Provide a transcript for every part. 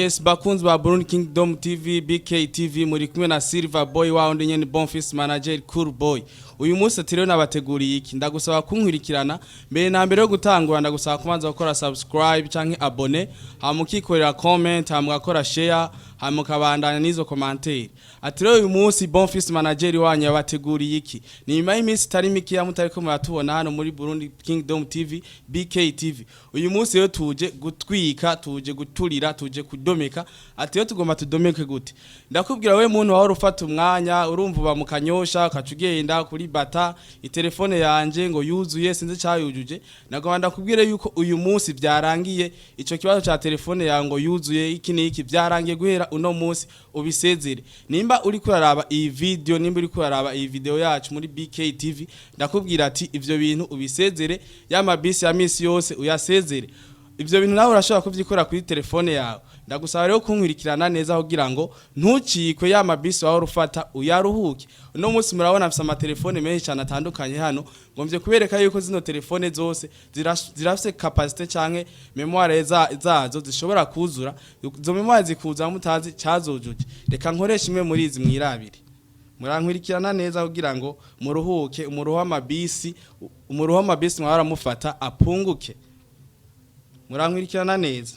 Yes, bakunzi ba Burundi Kingdom TV, BK TV muri kumwe na Silver Boy wa undi nyene Bonfils Manager Cool Boy. Uyu munsi tiriwe nabateguriye iki ndagusaba kunkwirikirana mbere na mbere yo gutangura ndagusaba kumanza gukora subscribe canke abone hamukikorera comment hamugakora share hamukabandana nizo commentaire. Atiriwe uyu munsi Bonfils Manager wanyu yabateguriye iki ni nyuma y'iminsi tari mikiya mutariko muratubona hano muri Burundi Kingdom TV, BK TV. Uyu munsi rero tuje gutwika, tuje guturira, tuje kudomeka. Atiyo tugomba tudomeke gute ndakubwira we muntu waho rufata umwanya urumva ba mukanyosha ukacugenda kuri bata itelefone yanje ngo yuzuye sinze cyayujuje nagomba ndakubwire yuko uyu munsi byarangiye ico kibazo cha telefone yawe ngo yuzuye iki niki byarangiye guhera uno munsi ubisezere nimba uri kuraraba iyi video nimba uri kuraraba iyi video yacu muri BK TV ndakubwira ati ivyo bintu ubisezere y'amabisi ya misi yose uyasezere ivyo bintu nawe urashobora kuvyikora kuri telefone yawe ndagusaba rero kunkwirikirana neza kugira ngo ntucikwe ya mabisi waho rufata uyaruhuke uno munsi murabona afisa ama telefone menshi cyane atandukanye hano ngomvye kubereka yuko zino telefone zose zirafise capacity canke memoire zazo zishobora kuzura zo memoire zikuza mutazi cyazojuje reka nkoresha imwe muri izi mwirabiri murankwirikirana neza kugira ngo muruhuke umuruho w'amabisi mwara mufata apunguke murankwirikirana neza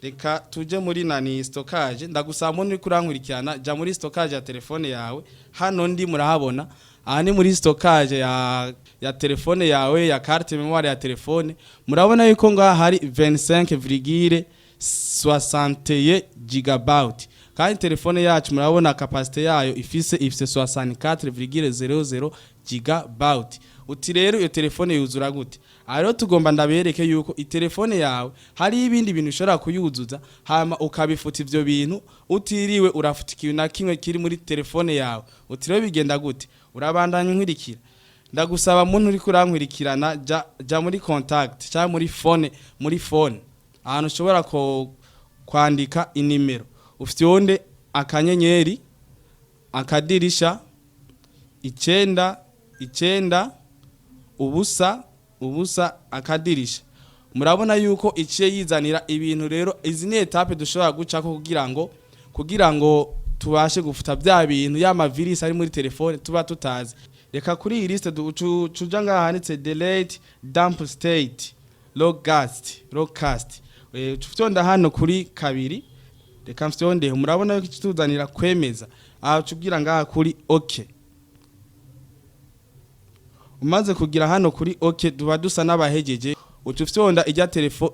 reka tuje muri nani Stockage ndagusaba muntu kurankwirikirana ja muri Stockage ya telefone yawe hano ndi murahabona aha ni muri Stockage ya telefone yawe ya carte memoire ya telefone murabona yuko ngaha hari 25,61 GB kandi telefone yacu murabona capacity yayo ifise 64,00 GB uti rero iyo telefone yuzura gute rero tugomba ndabereke yuko itelefone yawe hari ibindi bintu ushobora kuyuzuza hama ukabifuta ivyo bintu utiriwe urafutikiwe na kimwe kiri muri telefone yawe uti rero bigenda gute urabandanya nkwirikira ndagusaba muntu uri kurankwirikirana ja muri contact cyangwa muri phone ahantu ushobora kwandika inimero ufite akanyenyeri akadirisha 9 ubusa akadirisha murabona yuko iciye yizanira ibintu rero izi ni etape dushobora gucako kugira ngo tubashe gufuta bya bintu y'ama virus ari muri telefone tuba tutazi reka kuri iyi liste tuja ngaha handitse delete dump state logcast tufyonda hano kuri kabiri reka mfyonde murabona yuko kituzanira kwemeza aho tubwira ngaha kuri okay umaze kugira hano kuri okay duba dusa n'abahejeje utufyonda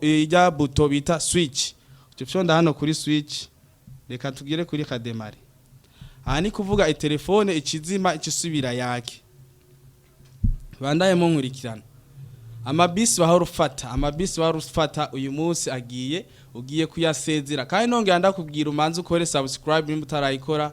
ijya buto bita switch utufyonda hano kuri switch reka tugire kuri kademare aha ni kuvuga itelefone ikizima ikisubira yake bandaye mu nkurikirana amabisi waho rufata uyu munsi ugiye kuyasezera kandi nongera ndakubwira umanze ukore subscribe nimba utarayikora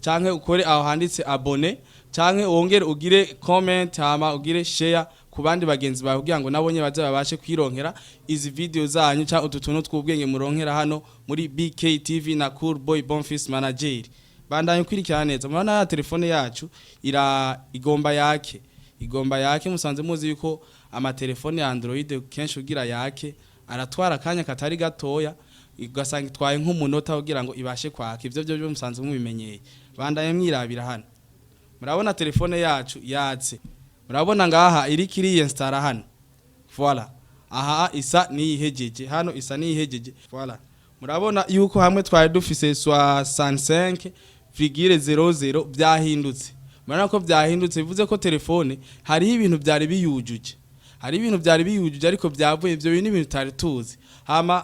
canke ukore aho handitse abone canke wongere ugire comment hama ugire share ku bandi bagenzi bawe kugira ngo nabonye baze babashe kwironkera izi video zanyu cyangwa ututuntu tw'ubwenge muronkera hano muri BK TV na Cool Boy Bonfils Manager bandanye kwirikira neza murana ya telefone yacu igomba yake musanze muzi yuko ama telefone ya Android kenshi ugira yake aratwara kanya katari gatoya ugasanga itwaye nk'umunota kugira ngo ibashe kwaka ivyo byo musanze mubimenyeye bandanye mwirabira hano murabona telefone yacu yatse murabona ngaha iri kiri install hano voilà aha isa niyihejeje hano isa niyihejeje voilà murabona yuko hamwe twari dufise 65,00 byahindutse murabona ko byahindutse bivuze ko telefone hari ibintu byari biyujuje ariko byavuye ivyo bintu ibintu tari tuzi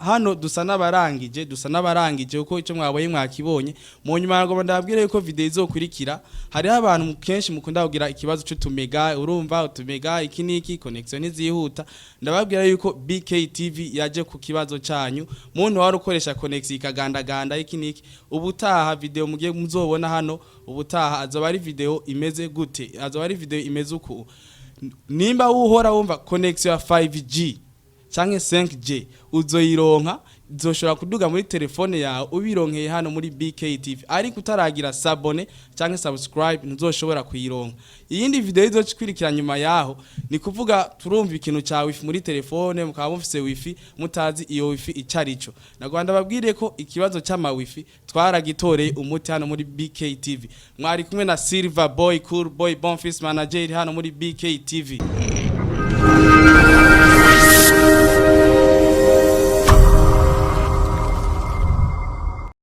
hano dusa n'abarangije uko ico mwaboye mwakibonye mu nyuma ngo ndabwire yuko video izokurikira hari abantu kenshi mukunda kugira ikibazo cy'utumega urumva utumega iki niki connection izihuta ndababwira yuko BK TV yaje ku kibazo cyanyu muntu wari ukoresha connection ikagandaganda iki niki ubutaha video mugiye muzobona hano ubutaha azoba ari video imeze gute azoba ari video imeze uko nimba uhora wumva connection ya 5G canke 5G uzoyironka zoshobora kuduga muri telefone yawe ubironkeye hano muri BKTV ariko utaragira sabone canke subscribe ntuzoshobora kuyironka. Iyindi video izokwirikira nyuma yaho ni kuvuga turumva ikintu ca wifi muri telefone mukaba mufise wifi mutazi iyo wifi icarico. Nagwanda babwire ko ikibazo c'ama wifi twaragitoreye umuti hano muri BKTV. Mwari kumwe na Silver Boy Cool Boy Bonfils Manager hano muri BKTV.